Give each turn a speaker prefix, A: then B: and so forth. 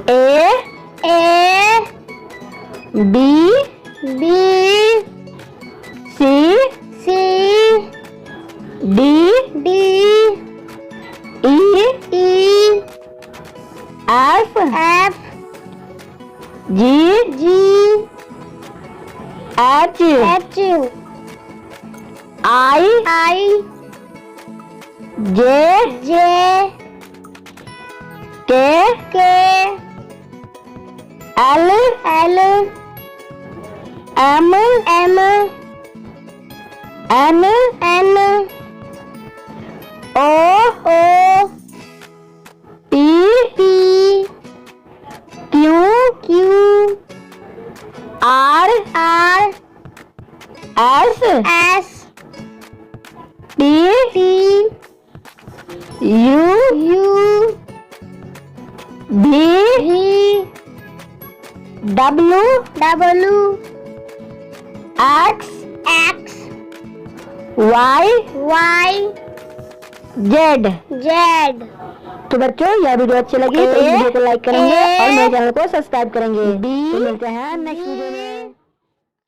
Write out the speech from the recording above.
A: A B C D E F G H I J K L M N O P Q R S T U V W X Y Z। तो बच्चों यह video अच्छी लगी तो इस video को like करेंगे और मेरे चैनल को सब्सक्राइब करेंगे। तो मिलते हैं नेक्स्ट वीडियो में।